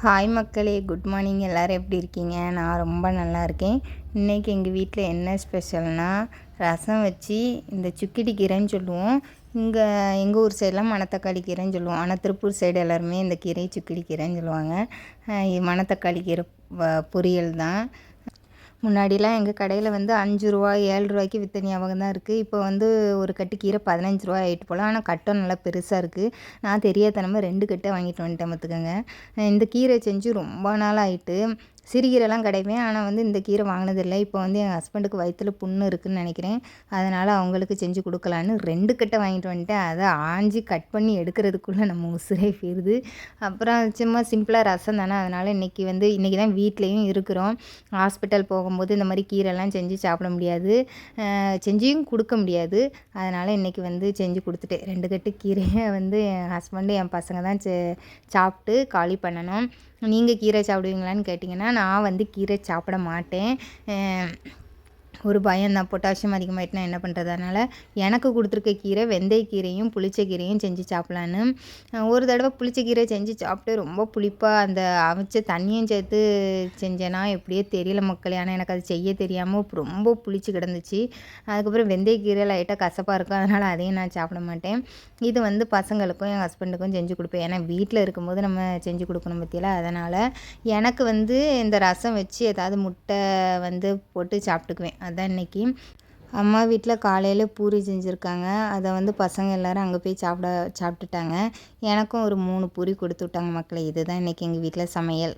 Hi மக்களே, good morning. எல்லோரும் எப்படி இருக்கீங்க? நான் ரொம்ப நல்லா இருக்கேன். இன்றைக்கி எங்கள் வீட்டில் என்ன ஸ்பெஷல்னால், ரசம் வச்சு இந்த சுக்கிடி கீரைன்னு சொல்லுவோம். இங்கே எங்கள் ஊர் சைடெலாம் மணத்தக்காளி கீரைன்னு சொல்லுவோம். ஆனால் திருப்பூர் சைடு எல்லாருமே இந்த கீரையை சுக்கிடி கீரைன்னு சொல்லுவாங்க. மணத்தக்காளி கீரை பொரியல் தான். முன்னாடிலாம் எங்கள் கடையில் வந்து 5 ரூபா 7 ரூபாய்க்கு விற்ற ஞாபகம் தான் இருக்குது. இப்போ வந்து ஒரு கட்டு கீரை 15 ரூபா ஆகிட்டு போல். ஆனால் கட்டம் நல்லா பெருசாக இருக்குது. நான் தெரியாதனமாக 2 கட்டை வாங்கிட்டு வந்துட்டேன் பார்த்துக்கோங்க. இந்த கீரை செஞ்சு ரொம்ப நாள் ஆகிட்டு. சிறுகீரைலாம் கிடைப்பேன், ஆனால் வந்து இந்த கீரை வாங்கினதில்லை. இப்போ வந்து என் ஹஸ்பண்டுக்கு வயிற்றில் புண்ணு இருக்குதுன்னு நினைக்கிறேன். அதனால் அவங்களுக்கு செஞ்சு கொடுக்கலான்னு 2 கட்டை வாங்கிட்டு வந்துட்டேன். அதை ஆஞ்சி கட் பண்ணி எடுக்கிறதுக்குள்ளே நம்ம உசுரே போயிடுது. அப்புறம் சும்மா சிம்பிளாக ரசம் தானே, அதனால் இன்றைக்கி தான் வீட்லேயும் இருக்கிறோம். ஹாஸ்பிட்டல் போகும்போது இந்த மாதிரி கீரைலாம் செஞ்சு சாப்பிட முடியாது, செஞ்சியும் கொடுக்க முடியாது. அதனால் இன்றைக்கி வந்து செஞ்சு கொடுத்துட்டு 2 கட்டு கீரையை வந்து என் ஹஸ்பண்டு என் பசங்க தான் சாப்பிட்டு காலி பண்ணணும். நீங்கள் கீரை சாப்பிடுவீங்களான்னு கேட்டிங்கன்னா, நான் வந்து கீரை சாப்பிட மாட்டேன். ஒரு பயம்தான், பொட்டாசியம் அதிகமாகிட்டுனா என்ன பண்ணுறது. அதனால் எனக்கு கொடுத்துருக்க கீரை வெந்தயக்கீரையும் புளிச்சக்கீரையும் செஞ்சு சாப்பிட்லான்னு. ஒரு தடவை புளிச்சக்கீரை செஞ்சு சாப்பிட்டு ரொம்ப புளிப்பாக அந்த அவிச்ச தண்ணியும் சேர்த்து செஞ்சேன்னா எப்படியோ தெரியல மக்களே. ஆனால் எனக்கு அது செய்ய தெரியாமல் ரொம்ப புளிச்சு கிடந்துச்சு. அதுக்கப்புறம் வெந்தயக்கீரை லைட்டாக கசப்பாக இருக்கும், அதனால் அதையும் நான் சாப்பிட மாட்டேன். இது வந்து பசங்களுக்கும் என் ஹஸ்பண்டுக்கும் செஞ்சு கொடுப்பேன். ஏன்னா வீட்டில் இருக்கும்போது நம்ம செஞ்சு கொடுக்கணும் பற்றியில. அதனால் எனக்கு வந்து இந்த ரசம் வச்சு ஏதாவது முட்டை வந்து போட்டு சாப்பிட்டுக்குவேன். அதான் இன்றைக்கி அம்மா வீட்டில் காலையில் பூரி செஞ்சுருக்காங்க. அதை வந்து பசங்க எல்லோரும் அங்கே போய் சாப்பிட்டுட்டாங்க. எனக்கும் ஒரு 3 பூரி கொடுத்து விட்டாங்க மக்களே. இதுதான் இன்றைக்கி எங்கள் வீட்டில் சமையல்.